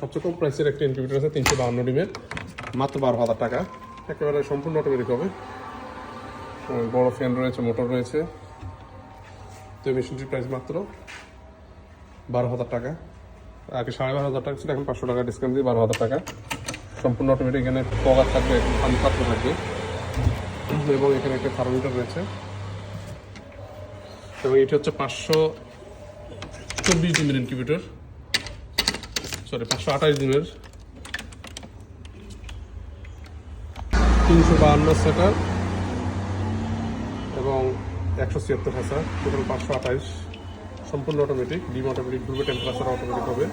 সবচেয়ে কম প্রাইসের একটা ইনকিউবেটর আছে 352 ডিমের, মাত্র 12,000 টাকা। একেবারে সম্পূর্ণ অটোমেটিক হবে, বড় ফ্যান রয়েছে, মোটর রয়েছে। তো এই মেশিনটির প্রাইস মাত্র 12,000 টাকা। আগে 12,500 টাকা ছিল, এখন 500 টাকা ডিসকাউন্ট দিয়ে 12,000 টাকা। সম্পূর্ণ অটোমেটিক, এখানে পগার থাকবে, পানি পাত্র থাকবে এবং এখানে একটা থার্মোমিটার রয়েছে। এবং এটি হচ্ছে 524 ডিমের ইনকিউবেটর, 528 ডিমের, 352 সেটার এবং 176 হাসা, টোটাল 528। সম্পূর্ণ অটোমেটিক, ডিম অটোমেটিক ঘুরবে, টেম্পারেচার অটোমেটিক হবে,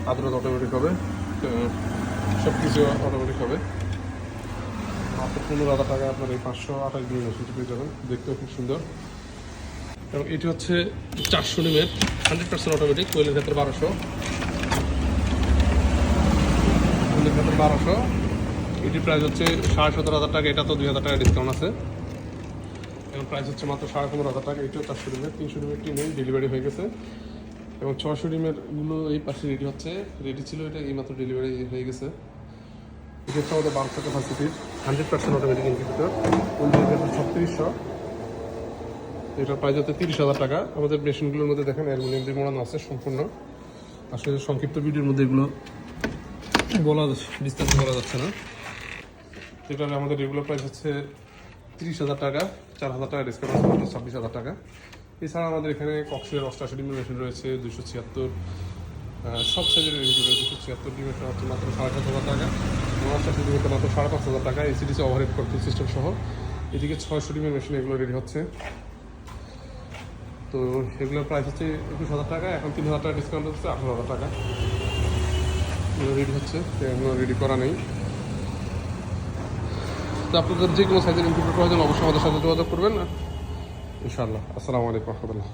আর্দ্রতা অটোমেটিক হবে, সব কিছু অটোমেটিক হবে। মাত্র 15,000 টাকা আপনার এই 528 ডিমের মেশিনটি পেয়ে যাবেন। দেখতেও খুব সুন্দর। এবং এটি হচ্ছে 400 ডিমের 100% অটোমেটিক, কোয়েলের ক্ষেত্রে 1200, কোয়েলের ক্ষেত্রে 1200। এটির প্রাইস হচ্ছে 17,500 টাকা। এটা তো 2,000 টাকা ডিসকাউন্ট আছে। এবং প্রাইস হচ্ছে মাত্র 15,500 টাকা। এটিও 400 ডিমের, 300 ডিমের টিনে ডেলিভারি হয়ে গেছে। এবং 600 ডিমেরগুলো এই পাশে রেডি হচ্ছে, রেডি ছিল, এটা এইমাত্র ডেলিভারি হয়ে গেছে। এটা হচ্ছে আমাদের 1200 ক্যাপাসিটির 100% অটোমেটিক ইনকিউবেটর, কোয়েলের ক্ষেত্রে 3600। এটার প্রাইস হচ্ছে 30,000 টাকা। আমাদের মেশিনগুলোর মধ্যে দেখেন অ্যালুমিনিয়াম দিয়ে মোড়ানো আছে সম্পূর্ণ। আসলে সংক্ষিপ্ত ভিডিওর মধ্যে এগুলো বিস্তারিত বলা যাচ্ছে না। এটার আমাদের রেগুলার প্রাইস হচ্ছে 30,000 টাকা, 4,000 টাকা ডিসকাউন্ট আছে, মাত্র 26,000 টাকা। এছাড়া আমাদের এখানে কক্সের 88 ডিমের মেশিন রয়েছে, 276 সব সাইজের ইনকিউবেটর, 276 ডিমেরটা হচ্ছে মাত্র 7,500 টাকা, 89 ডিমেরটা মাত্র 5,500 টাকা, এসিডিসি ওভারহেড কন্ট্রোল সিস্টেম সহ। এদিকে 600 ডিমের মেশিন, এগুলো রেডি হচ্ছে। তো এগুলোর প্রাইস হচ্ছে 21,000 টাকা, এখন 3,000 টাকা ডিসকাউন্ট হচ্ছে, 18,000 টাকা। এগুলো রেডি হচ্ছে, এগুলো রেডি করা নেই। তো আপনাদের যে কোনো সাইজের ইনকিউবেটর প্রয়োজন অবশ্যই আমাদের সাথে যোগাযোগ করবেন ইনশাআল্লাহ। আসসালামু আলাইকুম রহমতুল্লাহ।